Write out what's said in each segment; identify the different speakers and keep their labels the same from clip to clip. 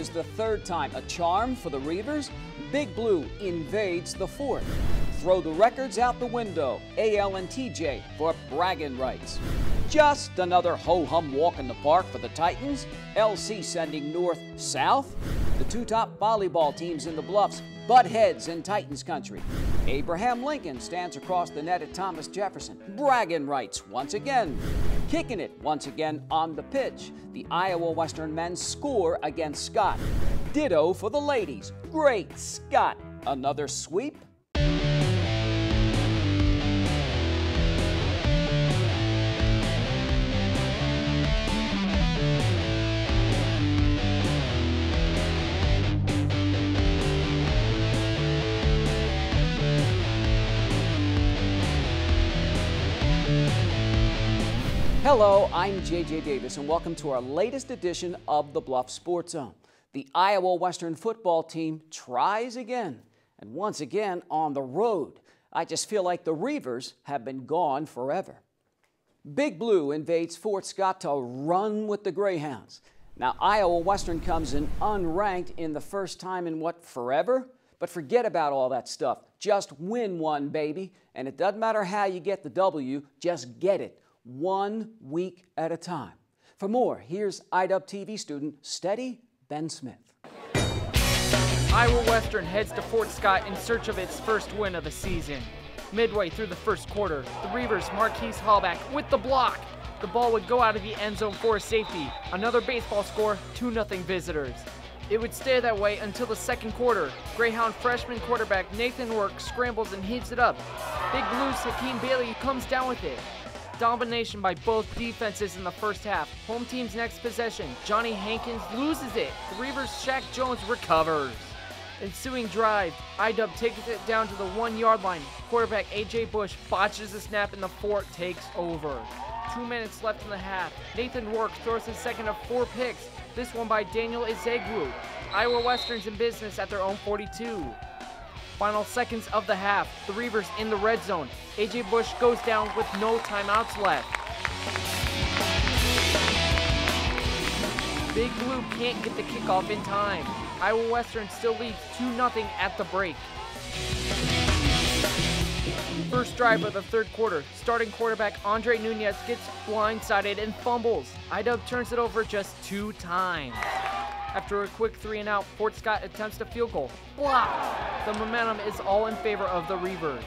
Speaker 1: is the third time a charm for the Reavers. Big Blue invades the fourth. Throw the records out the window. AL and TJ for bragging rights. Just another ho-hum walk in the park for the Titans. LC sending north-south. The two top volleyball teams in the Bluffs butt heads in Titans country. Abraham Lincoln stands across the net at Thomas Jefferson. Bragging rights once again. Kicking it once again on the pitch. The Iowa Western men score against Scott. Ditto for the ladies. Great Scott. Another sweep. Hello, I'm JJ Davis, and welcome to our latest edition of the Bluff Sports Zone. The Iowa Western football team tries again, and once again on the road. I just feel like the Reavers have been gone forever. Big Blue invades Fort Scott to run with the Greyhounds. Now, Iowa Western comes in unranked in the first time in what, forever? But forget about all that stuff. Just win one, baby. And it doesn't matter how you get the W, just get it. 1 week at a time. For more, here's IDUB TV student Steady Ben Smith.
Speaker 2: Iowa Western heads to Fort Scott in search of its first win of the season. Midway through the first quarter, the Reavers' Marquise Hallback with the block. The ball would go out of the end zone for a safety. Another baseball score, 2-0 visitors. It would stay that way until the second quarter. Greyhound freshman quarterback Nathan Work scrambles and heaves it up. Big Blue's Hakeem Bailey comes down with it. Domination by both defenses in the first half. Home team's next possession, Johnny Hankins loses it. The Reavers' Shaq Jones recovers. Ensuing drive, IDUB takes it down to the 1-yard line. Quarterback AJ Bush botches the snap and the fort takes over. 2 minutes left in the half. Nathan Work throws his second of 4 picks. This one by Daniel Ezegwu. Iowa Western's in business at their own 42. Final seconds of the half, the Reavers in the red zone. AJ Bush goes down with no timeouts left. Big Blue can't get the kickoff in time. Iowa Western still leads 2-0 at the break. First drive of the third quarter, starting quarterback Andre Nunez gets blindsided and fumbles. IDUB turns it over just 2 times. After a quick 3-and-out, Fort Scott attempts a field goal. Blocked! The momentum is all in favor of the Reavers.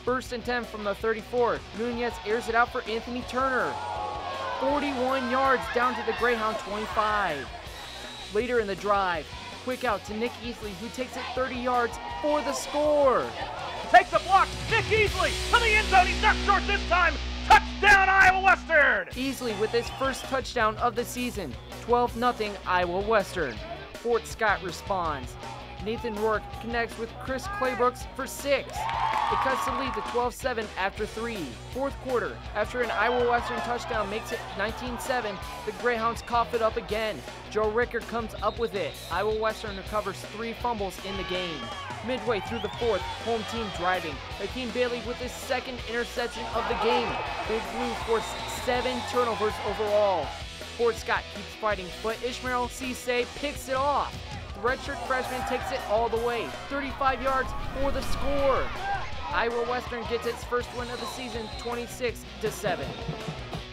Speaker 2: First and 10 from the 34. Nunez airs it out for Anthony Turner. 41 yards down to the Greyhound 25. Later in the drive, quick out to Nick Easley, who takes it 30 yards for the score.
Speaker 3: Takes the block. Nick Easley to the end zone. He's not short this time. Touchdown, Iowa Western!
Speaker 2: Easley with his first touchdown of the season. 12-0 Iowa Western. Fort Scott responds. Nathan Rourke connects with Chris Claybrooks for 6. It cuts the lead to 12-7 after 3. Fourth quarter, after an Iowa Western touchdown makes it 19-7, the Greyhounds cough it up again. Joe Ricker comes up with it. Iowa Western recovers 3 fumbles in the game. Midway through the fourth, home team driving. Hakeem Bailey with his second interception of the game. Big Blue forced 7 turnovers overall. Fort Scott keeps fighting, but Ishmael Cisse picks it off. The redshirt freshman takes it all the way, 35 yards for the score. Iowa Western gets its first win of the season, 26-7.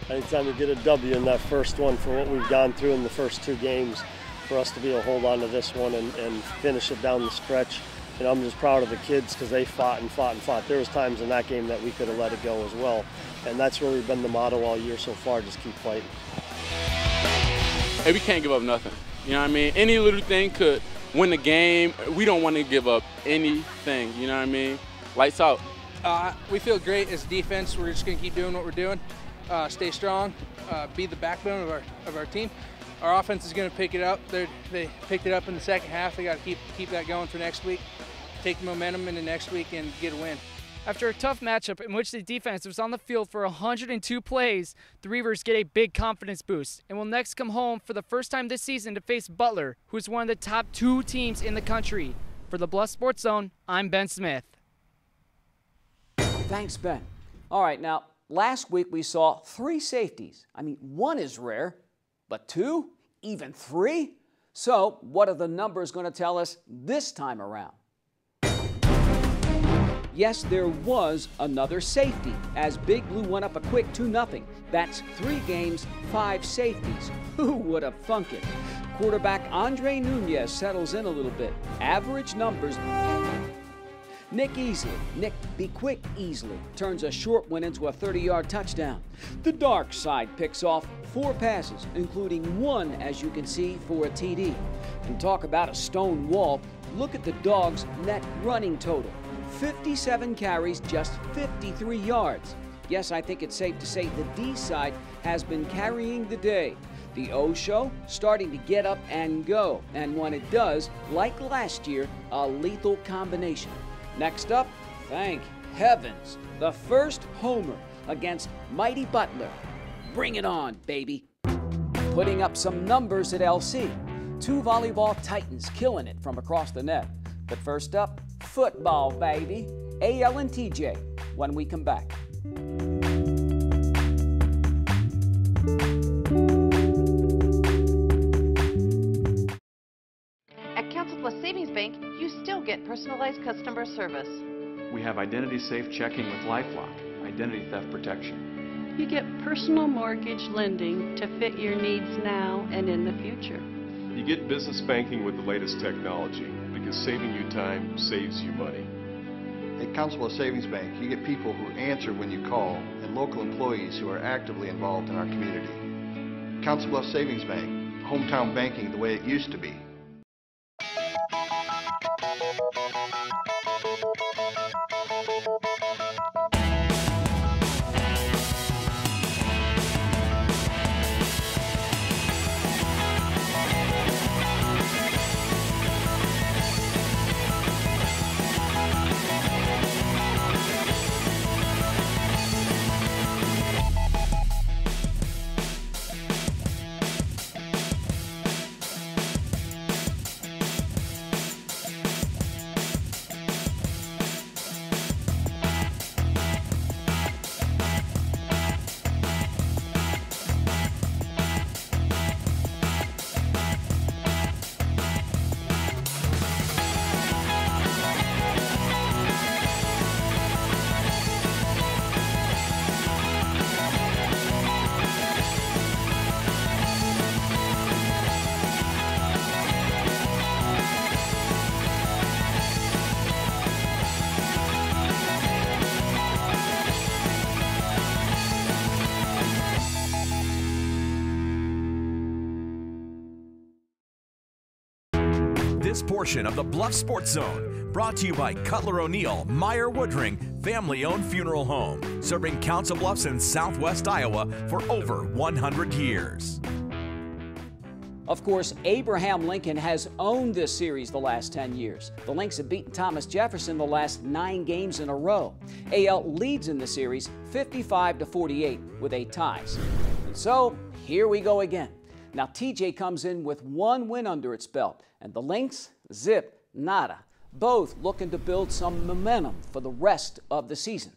Speaker 4: Anytime you get a W in that first one for what we've gone through in the first 2 games, for us to be able to hold on to this one and finish it down the stretch, you know, I'm just proud of the kids because they fought and fought and fought. There was times in that game that we could have let it go as well, and that's really been the motto all year so far, just keep fighting.
Speaker 5: Hey, we can't give up nothing. You know what I mean? Any little thing could win the game. We don't want to give up anything, you know what I mean? Lights out.
Speaker 6: We feel great as defense. We're just going to keep doing what we're doing. Stay strong, be the backbone of our team. Our offense is going to pick it up. They picked it up in the second half. They got to keep that going for next week. Take the momentum into next week and get a win.
Speaker 2: After a tough matchup in which the defense was on the field for 102 plays, the Reavers get a big confidence boost and will next come home for the first time this season to face Butler, who's one of the top 2 teams in the country. For the Bluffs Sports Zone, I'm Ben Smith.
Speaker 1: Thanks, Ben. All right, now, last week we saw 3 safeties. I mean, 1 is rare, but 2, even 3? So, what are the numbers going to tell us this time around? Yes, there was another safety as Big Blue went up a quick 2-0. That's 3 games, 5 safeties. Who would have thunk it? Quarterback Andre Nunez settles in a little bit. Average numbers. Nick Be Quick Easley turns a short one into a 30-yard touchdown. The dark side picks off 4 passes, including 1, as you can see, for a TD. And talk about a stone wall, look at the Dogs' net running total. 57 carries, just 53 yards. Yes, I think it's safe to say the D side has been carrying the day. The O show starting to get up and go, and when it does, like last year, a lethal combination. Next up, thank heavens, the first homer against Mighty Butler. Bring it on, baby. Putting up some numbers at LC. 2 volleyball titans killing it from across the net. But first up, football, baby. AL and TJ when we come back.
Speaker 7: At Council Plus Savings Bank, you still get personalized customer service.
Speaker 8: We have identity safe checking with LifeLock, identity theft protection.
Speaker 9: You get personal mortgage lending to fit your needs now and in the future.
Speaker 10: You get business banking with the latest technology because saving you time saves you money.
Speaker 11: At Council of Savings Bank, you get people who answer when you call and local employees who are actively involved in our community. Council Bluffs Savings Bank, hometown banking the way it used to be.
Speaker 12: This portion of the Bluffs Sports Zone brought to you by Cutler O'Neill, Meyer Woodring, family-owned funeral home, serving Council Bluffs in southwest Iowa for over 100 years.
Speaker 1: Of course, Abraham Lincoln has owned this series the last 10 years. The Lynx have beaten Thomas Jefferson the last 9 games in a row. AL leads in the series 55-48 with 8 ties. And so, here we go again. Now, TJ comes in with 1 win under its belt, and the Lynx, zip, nada. Both looking to build some momentum for the rest of the season.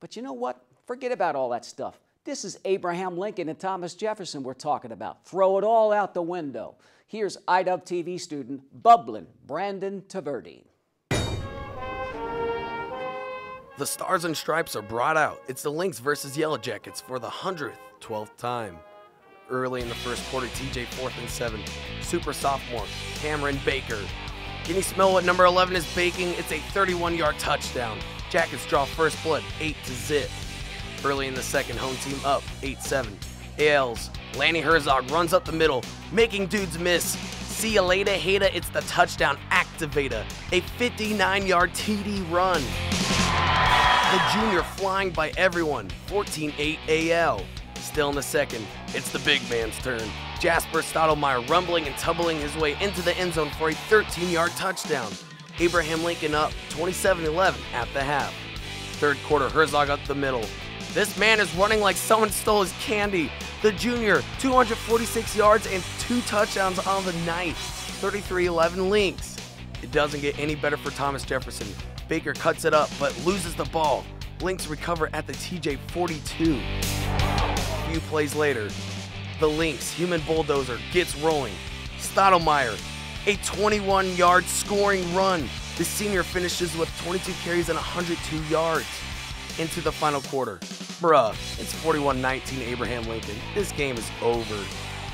Speaker 1: But you know what? Forget about all that stuff. This is Abraham Lincoln and Thomas Jefferson we're talking about. Throw it all out the window. Here's IDub TV student, Bublin, Brandon Taverdi.
Speaker 13: The Stars and Stripes are brought out. It's the Lynx versus Yellow Jackets for the 112th time. Early in the first quarter, TJ 4th and 7. Super sophomore, Cameron Baker. Can you smell what number 11 is baking? It's a 31-yard touchdown. Jackets draw first blood, 8-0. Early in the second, home team up, 8-7. AL's Lanny Herzog runs up the middle, making dudes miss. See ya later, hater, it's the touchdown activator. A 59-yard TD run. The junior flying by everyone, 14-8 AL. Still in the second, it's the big man's turn. Jasper Stottlemyre rumbling and tumbling his way into the end zone for a 13-yard touchdown. Abraham Lincoln up 27-11 at the half. Third quarter, Herzog up the middle. This man is running like someone stole his candy. The junior, 246 yards and 2 touchdowns on the night. 33-11 Lynx. It doesn't get any better for Thomas Jefferson. Baker cuts it up but loses the ball. Lynx recover at the TJ 42. A few plays later, the Lynx human bulldozer gets rolling. Stottlemyre, a 21-yard scoring run. The senior finishes with 22 carries and 102 yards. Into the final quarter. Bruh, it's 41-19 Abraham Lincoln. This game is over.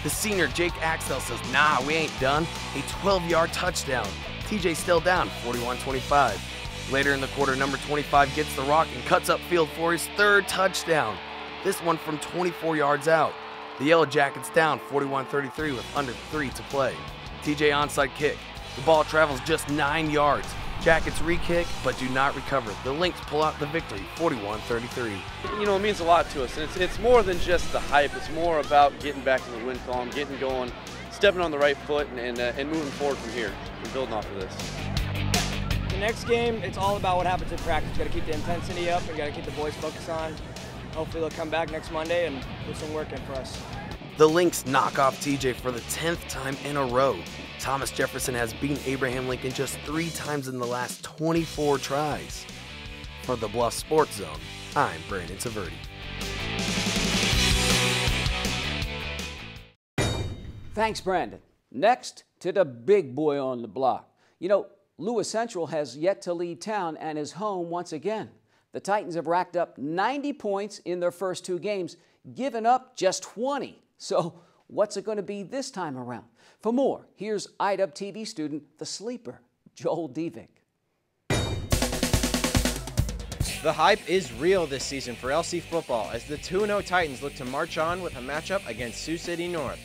Speaker 13: The senior Jake Axtell says, nah, we ain't done. A 12-yard touchdown. TJ still down, 41-25. Later in the quarter, number 25 gets the rock and cuts upfield for his third touchdown. This one from 24 yards out. The Yellow Jackets down 41-33 with under 3 to play. TJ onside kick. The ball travels just 9 yards. Jackets re-kick, but do not recover. The Lynx pull out the victory, 41-33.
Speaker 14: You know, it means a lot to us. It's more than just the hype. It's more about getting back to the win column, getting going, stepping on the right foot, and moving forward from here and building off of this.
Speaker 15: The next game, it's all about what happens in practice. Got to keep the intensity up and got to keep the boys focused on. Hopefully they'll come back next Monday and put some work in for us.
Speaker 13: The Lynx knock off TJ for the 10th time in a row. Thomas Jefferson has beaten Abraham Lincoln just 3 times in the last 24 tries. For the Bluffs Sports Zone, I'm Brandon Taverdi.
Speaker 1: Thanks, Brandon. Next to the big boy on the block. You know, Lewis Central has yet to lead town and is home once again. The Titans have racked up 90 points in their first 2 games, given up just 20. So what's it going to be this time around? For more, here's IDUB TV student, the sleeper, Joel Devick.
Speaker 16: The hype is real this season for LC football as the 2-0 Titans look to march on with a matchup against Sioux City North.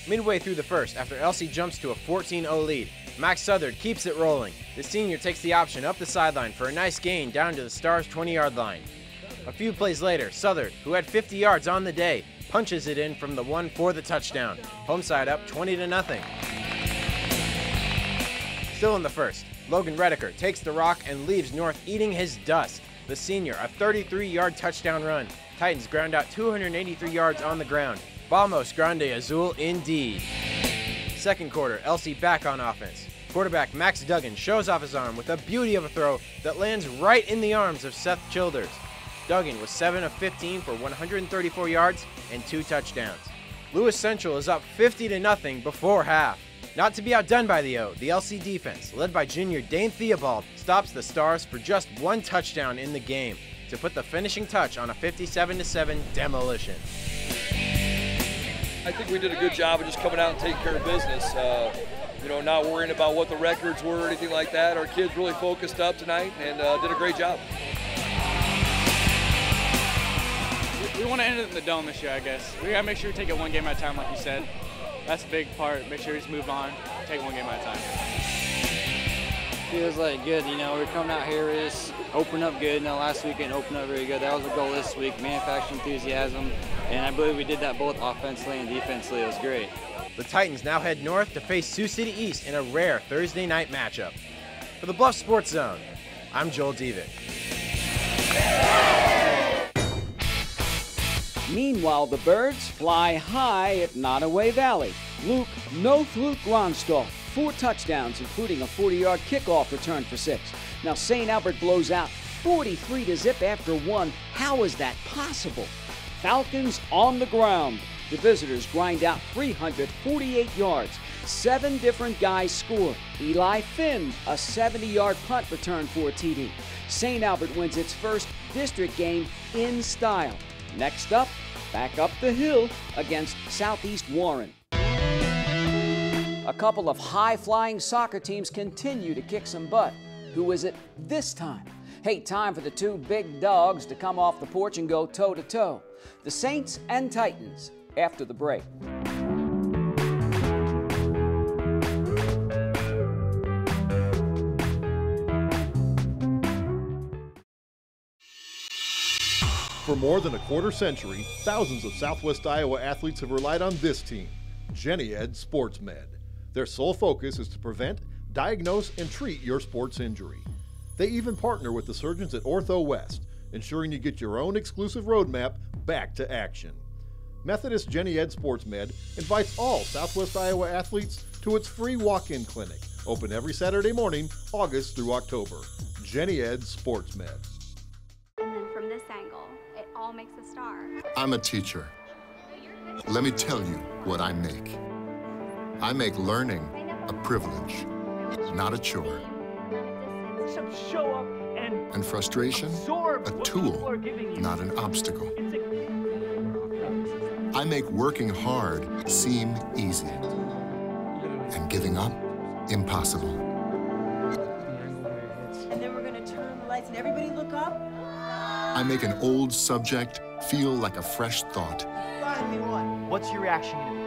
Speaker 16: Midway through the first, after LC jumps to a 14-0 lead, Max Southard keeps it rolling. The senior takes the option up the sideline for a nice gain down to the Stars' 20-yard line. A few plays later, Southard, who had 50 yards on the day, punches it in from the 1 for the touchdown. Home side up 20-0. Still in the first, Logan Redeker takes the rock and leaves North eating his dust. The senior, a 33-yard touchdown run. Titans ground out 283 yards on the ground. Vamos Grande Azul indeed. Second quarter, LC back on offense. Quarterback Max Duggan shows off his arm with a beauty of a throw that lands right in the arms of Seth Childers. Duggan was 7 of 15 for 134 yards and 2 touchdowns. Lewis Central is up 50-0 before half. Not to be outdone by the LC defense, led by junior Dane Theobald, stops the Stars for just 1 touchdown in the game to put the finishing touch on a 57-7 demolition.
Speaker 17: I think we did a good job of just coming out and taking care of business. You know, not worrying about what the records were or anything like that. Our kids really focused up tonight and did a great job.
Speaker 18: We want to end it in the dome this year, I guess. We got to make sure we take it 1 game at a time, like you said. That's a big part. Make sure we just move on, take 1 game at a time.
Speaker 19: Feels like good, you know, we're coming out here, we just open up good. Now last weekend opened up really good. That was the goal this week, manufacturing enthusiasm, and I believe we did that both offensively and defensively. It was great.
Speaker 16: The Titans now head north to face Sioux City East in a rare Thursday night matchup. For the Bluffs Sports Zone, I'm Joel Devick.
Speaker 1: Meanwhile, the Birds fly high at Nottoway Valley. Luke Gronstal, 4 touchdowns, including a 40-yard kickoff return for 6. Now, St. Albert blows out 43-0 after 1. How is that possible? Falcons on the ground. The visitors grind out 348 yards. 7 different guys score. Eli Finn, a 70-yard punt return for a TD. St. Albert wins its first district game in style. Next up, back up the hill against Southeast Warren. A couple of high-flying soccer teams continue to kick some butt. Who is it this time? Hey, time for the 2 big dogs to come off the porch and go toe-to-toe. The Saints and Titans after the break.
Speaker 20: For more than a quarter century, thousands of Southwest Iowa athletes have relied on this team, Jenny Ed Sports Med. Their sole focus is to prevent, diagnose, and treat your sports injury. They even partner with the surgeons at Ortho West, ensuring you get your own exclusive roadmap back to action. Methodist Jenny Ed Sports Med invites all Southwest Iowa athletes to its free walk-in clinic, open every Saturday morning, August through October. Jenny Ed Sports Med.
Speaker 21: And then from this angle, it all makes a star.
Speaker 22: I'm a teacher. Let me tell you what I make.
Speaker 3: I make learning a privilege, not a chore.
Speaker 2: Show up
Speaker 3: And frustration, a tool, not an obstacle. I make working hard seem easy, and giving up impossible.
Speaker 22: And then we're going to turn the lights and everybody look up.
Speaker 3: I make an old subject feel like a fresh thought.
Speaker 2: What's your reaction gonna be?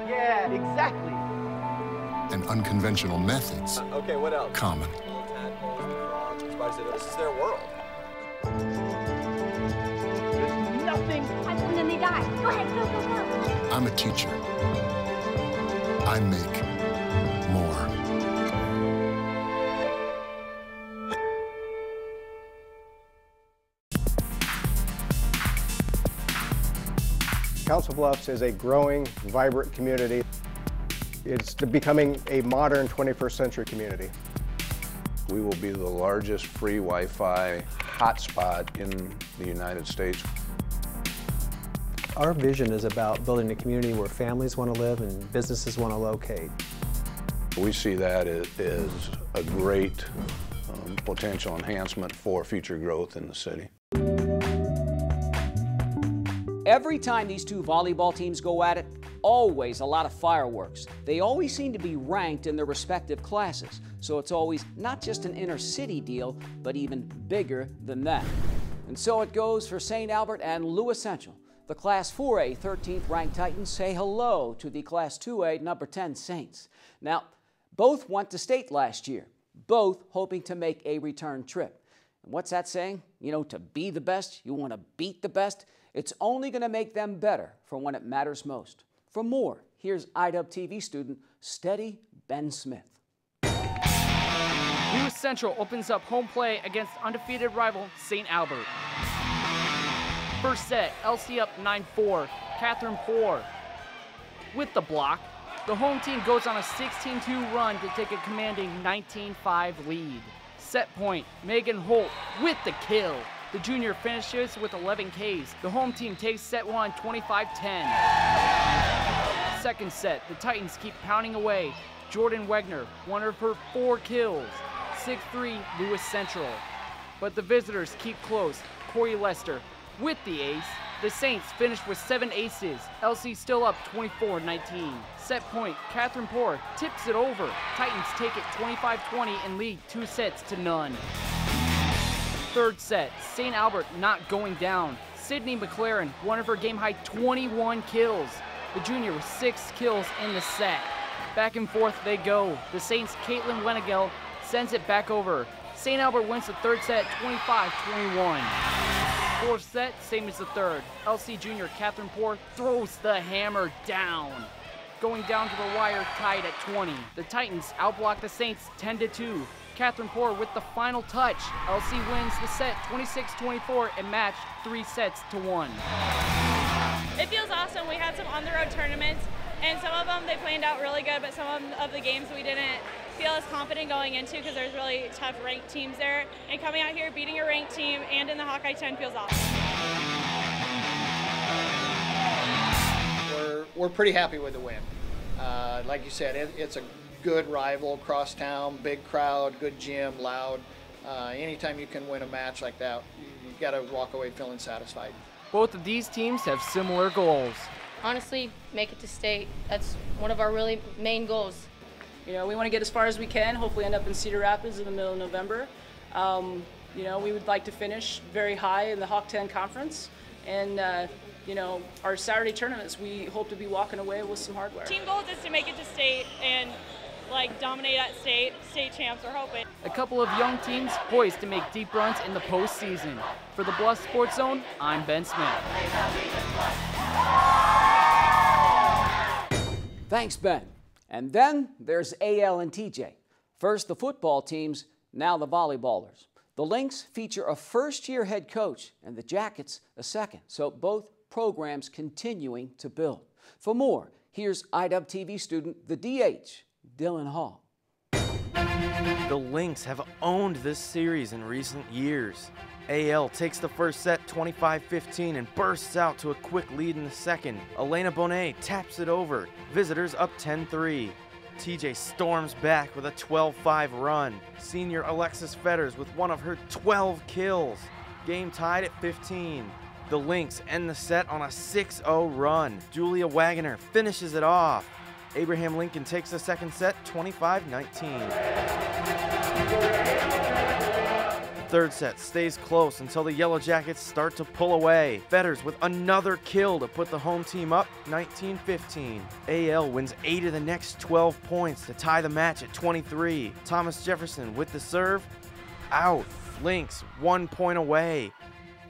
Speaker 2: Yeah, exactly.
Speaker 3: And unconventional methods
Speaker 23: Okay, what else?
Speaker 3: common.
Speaker 23: This is their world.
Speaker 2: There's nothing.
Speaker 21: And then they die. Go ahead, go, go, go.
Speaker 3: I'm a teacher. I make more.
Speaker 24: Council Bluffs is a growing, vibrant community. It's becoming a modern 21st century community.
Speaker 25: We will be the largest free Wi-Fi hotspot in the United States.
Speaker 26: Our vision is about building a community where families want to live and businesses want to locate.
Speaker 25: We see that as a great potential enhancement for future growth in the city.
Speaker 1: Every time these two volleyball teams go at it, always a lot of fireworks. They always seem to be ranked in their respective classes, so it's always not just an inner city deal, but even bigger than that. And so it goes for St. Albert and Lewis Central. The Class 4A 13th ranked Titans say hello to the Class 2A number 10 Saints. Now, both went to state last year, both hoping to make a return trip. And what's that saying? You know, to be the best, you want to beat the best. It's only going to make them better for when it matters most. For more, here's IWTV student Steady Ben Smith.
Speaker 2: Lewis Central opens up home play against undefeated rival St. Albert. First set, LC up 9-4, Catherine Poor with the block. The home team goes on a 16-2 run to take a commanding 19-5 lead. Set point, Megan Holt with the kill. The junior finishes with 11 Ks. The home team takes set one 25-10. Second set, the Titans keep pounding away. Jordan Wegner, one of her 4 kills. 6-3 Lewis Central. But the visitors keep close. Corey Lester with the ace. The Saints finished with 7 aces. LC still up 24-19. Set point, Catherine Poor tips it over. Titans take it 25-20 and lead 2 sets to none. Third set, St. Albert not going down. Sydney McLaren, one of her game-high 21 kills. The junior with 6 kills in the set. Back and forth they go. The Saints' Caitlin Wenigel sends it back over. St. Albert wins the third set 25-21. Fourth set, same as the third. LC junior Catherine Poor throws the hammer down. Going down to the wire, tied at 20. The Titans outblock the Saints 10-2. Catherine Poor with the final touch. LC wins the set 26-24 and matched 3 sets to 1.
Speaker 27: It feels awesome. We had some on-the-road tournaments, and some of them they planned out really good, but some of the games we didn't feel as confident going into because there's really tough ranked teams there. And coming out here, beating a ranked team and in the Hawkeye 10 feels awesome.
Speaker 28: We're pretty happy with the win. Like you said, it's a good rival across town, big crowd, good gym, loud. Anytime you can win a match like that, you got to walk away feeling satisfied.
Speaker 2: Both of these teams have similar goals.
Speaker 29: Honestly, make it to state. That's one of our really main goals.
Speaker 30: You know, we want to get as far as we can, hopefully end up in Cedar Rapids in the middle of November. You know, we would like to finish very high in the Hawk 10 conference. And, you know, our Saturday tournaments, we hope to be walking away with some hardware.
Speaker 27: Team goals is to make it to state and like dominate at state champs are hoping.
Speaker 2: A couple of young teams poised to make deep runs in the postseason. For the Bluffs Sports Zone, I'm Ben Smith.
Speaker 1: Thanks, Ben. And then there's AL and TJ. First the football teams, now the volleyballers. The Lynx feature a first-year head coach and the Jackets a second, so both programs continuing to build. For more, here's IWTV student, the DH, Dylan Hall.
Speaker 16: The Lynx have owned this series in recent years. AL takes the first set 25-15 and bursts out to a quick lead in the second. Elena Bonet taps it over. Visitors up 10-3. TJ storms back with a 12-5 run. Senior Alexis Fetters with one of her 12 kills. Game tied at 15. The Lynx end the set on a 6-0 run. Julia Wagoner finishes it off. Abraham Lincoln takes the second set 25-19. Third set stays close until the Yellow Jackets start to pull away. Fetters with another kill to put the home team up 19-15. AL wins 8 of the next 12 points to tie the match at 23. Thomas Jefferson with the serve, out. Lynx 1 point away.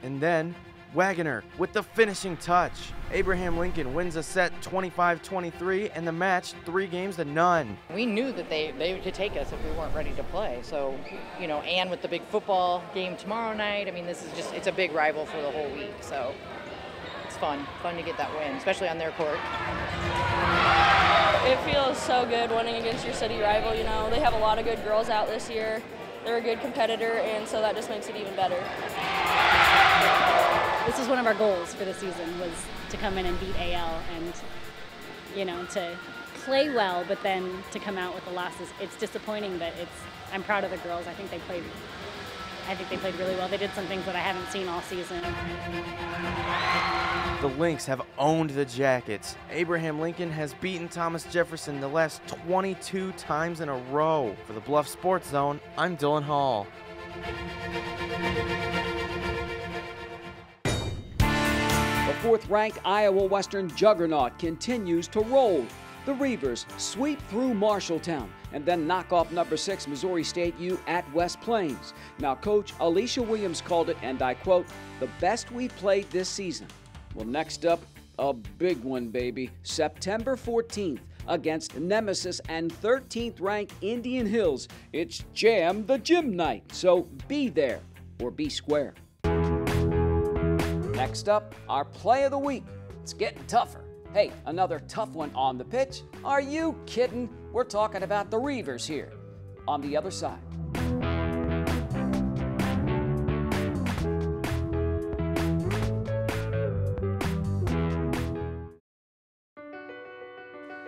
Speaker 16: And then Wagoner with the finishing touch. Abraham Lincoln wins a set 25-23 and the match 3-0.
Speaker 4: We knew that they could take us if we weren't ready to play. So, you know, and with the big football game tomorrow night, I mean, this is just, it's a big rival for the whole week. So it's fun to get that win, especially on their court.
Speaker 5: It feels so good winning against your city rival, you know. They have a lot of good girls out this year. They're a good competitor, and so that just makes it even better.
Speaker 6: This is one of our goals for the season, was to come in and beat AL and, you know, to play well, but then to come out with the losses. It's disappointing, but I'm proud of the girls. I think they played really well. They did some things that I haven't seen all season.
Speaker 16: The Lynx have owned the Jackets. Abraham Lincoln has beaten Thomas Jefferson the last 22 times in a row. For the Bluff Sports Zone, I'm Dylan Hall.
Speaker 1: The fourth-ranked Iowa Western juggernaut continues to roll. The Reavers sweep through Marshalltown and then knock off number 6 Missouri State U at West Plains. Now, Coach Alicia Williams called it, and I quote, the best we've played this season. Well, next up, a big one, baby. September 14th against Nemesis and 13th-ranked Indian Hills. It's Jam the Gym night, so be there or be square. Next up, our play of the week. It's getting tougher. Hey, another tough one on the pitch. Are you kidding? We're talking about the Reavers here. On the other side.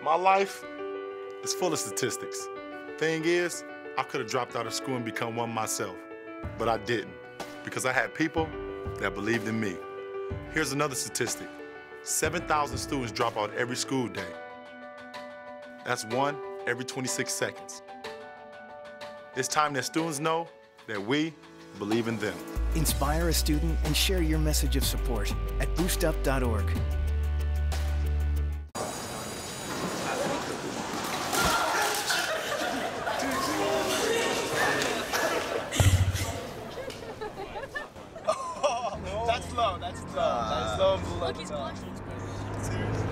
Speaker 7: My life is full of statistics. Thing is, I could have dropped out of school and become one myself, but I didn't because I had people that believed in me. Here's another statistic. 7,000 students drop out every school day. That's 1 every 26 seconds. It's time that students know that we believe in them.
Speaker 8: Inspire a student and share your message of support at boostup.org.
Speaker 9: That's low and below. Look, he's blushing. Seriously.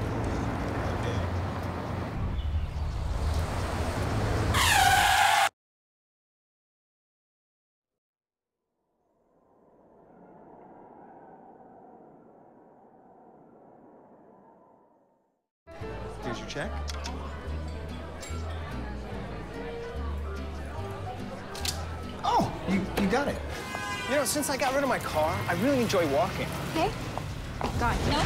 Speaker 10: Here's your check.
Speaker 8: Oh, you got it. You know, since I got rid of my car, I really enjoy walking.
Speaker 21: Okay. God, no.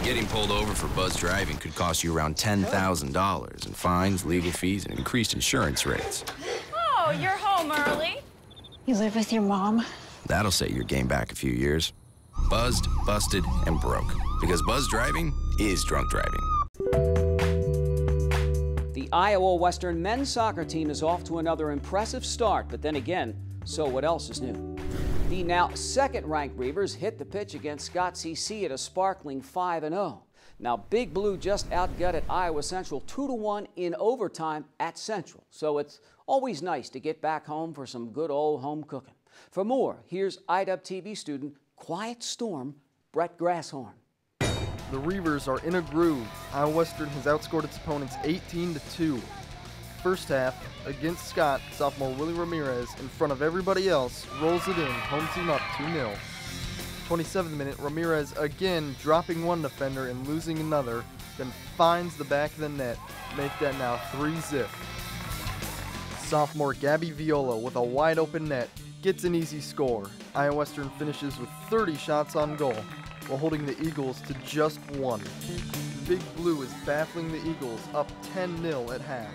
Speaker 11: Getting pulled over for buzz driving could cost you around $10,000 in fines, legal fees, and increased insurance rates.
Speaker 21: Oh, you're home early.
Speaker 8: You live with your mom?
Speaker 11: That'll set your game back a few years. Buzzed, busted, and broke. Because buzz driving is drunk driving.
Speaker 1: The Iowa Western men's soccer team is off to another impressive start, but then again, so what else is new? The now second-ranked Reavers hit the pitch against Scott CC at a sparkling 5-0. Now, Big Blue just outgutted Iowa Central 2-1 in overtime at Central. So it's always nice to get back home for some good old home cooking. For more, here's IWTV student Quiet Storm, Brett Grasshorn.
Speaker 12: The Reavers are in a groove. Iowa Western has outscored its opponents 18-2. First half, against Scott, sophomore Willie Ramirez, in front of everybody else, rolls it in, home team up 2-0. 27th minute, Ramirez again dropping one defender and losing another, then finds the back of the net, make that now 3-0. Sophomore Gabby Viola with a wide open net gets an easy score. Iowa Western finishes with 30 shots on goal, while holding the Eagles to just 1. Big Blue is baffling the Eagles, up 10-0 at half.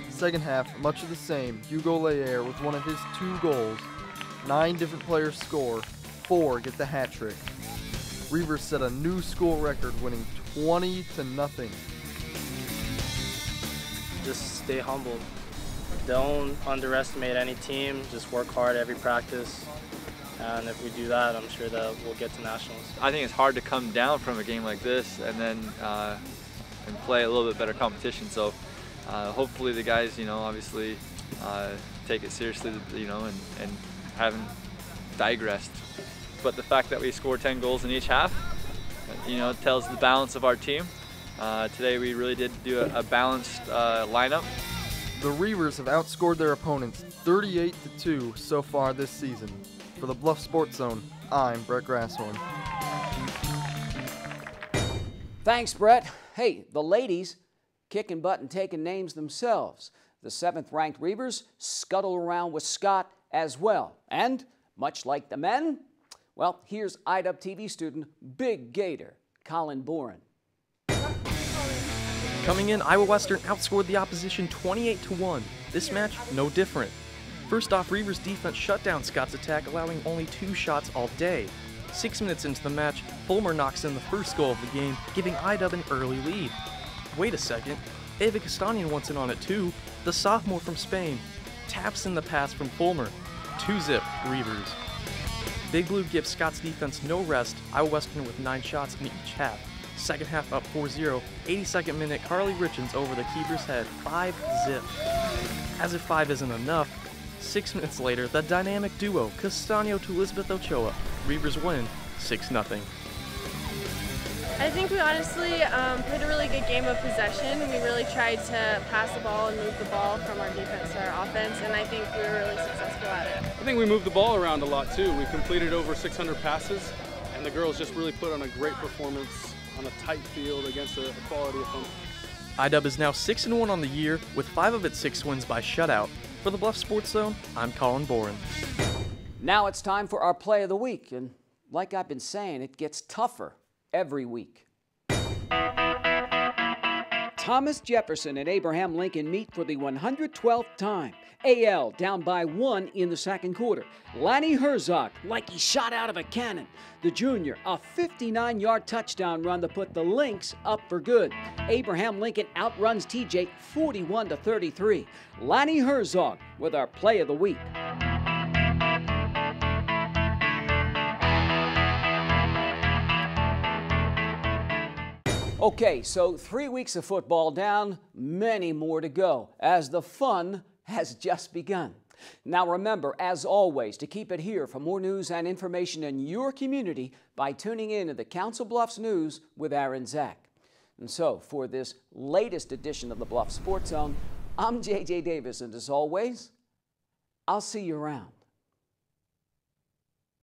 Speaker 12: Second half, much of the same. Hugo Leyer with one of his 2 goals. 9 different players score, 4 get the hat trick. Reavers set a new school record, winning 20-0.
Speaker 10: Just stay humble. Don't underestimate any team. Just work hard every practice. And if we do that, I'm sure that we'll get to nationals.
Speaker 13: I think it's hard to come down from a game like this and then and play a little bit better competition. So hopefully the guys, obviously take it seriously, and haven't digressed. But the fact that we scored 10 goals in each half, tells the balance of our team. Today we really did do a balanced lineup.
Speaker 12: The Reavers have outscored their opponents 38-2 so far this season. For the Bluff Sports Zone, I'm Brett Grasshorn.
Speaker 1: Thanks, Brett. Hey, the ladies kicking butt and taking names themselves. The 7th-ranked Reavers scuttle around with Scott as well. And much like the men, well, here's IDUB TV student Big Gator Colin Boren.
Speaker 14: Coming in, Iowa Western outscored the opposition 28-1. This match, no different. First off, Reavers defense shut down Scott's attack, allowing only 2 shots all day. 6 minutes into the match, Fulmer knocks in the first goal of the game, giving IDUB an early lead. Wait a second, Eva Castanian wants in on it too. The sophomore from Spain taps in the pass from Fulmer. 2-0 Reavers. Big Blue gives Scott's defense no rest, Iowa Western with 9 shots in each half. Second half up 4-0, 82nd minute, Carly Richens over the keeper's head, 5-0. As if 5 isn't enough, 6 minutes later, the dynamic duo, Castaño to Elizabeth Ochoa. Reavers win 6-0.
Speaker 15: I think we honestly played a really good game of possession. We really tried to pass the ball and move the ball from our defense to our offense, and I think we were really successful at it.
Speaker 17: I think we moved the ball around a lot too. We completed over 600 passes, and the girls just really put on a great performance on a tight field against a quality opponent.
Speaker 14: IDUB is now 6-1 on the year, with 5 of its 6 wins by shutout. For the Bluff Sports Zone, I'm Colin Boren.
Speaker 1: Now it's time for our play of the week, and like I've been saying, it gets tougher every week. Thomas Jefferson and Abraham Lincoln meet for the 112th time. AL down by 1 in the second quarter. Lanny Herzog, like he shot out of a cannon. The junior, a 59-yard touchdown run to put the Lynx up for good. Abraham Lincoln outruns TJ 41-33. Lanny Herzog with our play of the week. Okay, so 3 weeks of football down, many more to go, as the fun has just begun. Now remember, as always, to keep it here for more news and information in your community by tuning in to the Council Bluffs News with Aaron Zach. And so, for this latest edition of the Bluff Sports Zone, I'm JJ Davis, and as always, I'll see you around.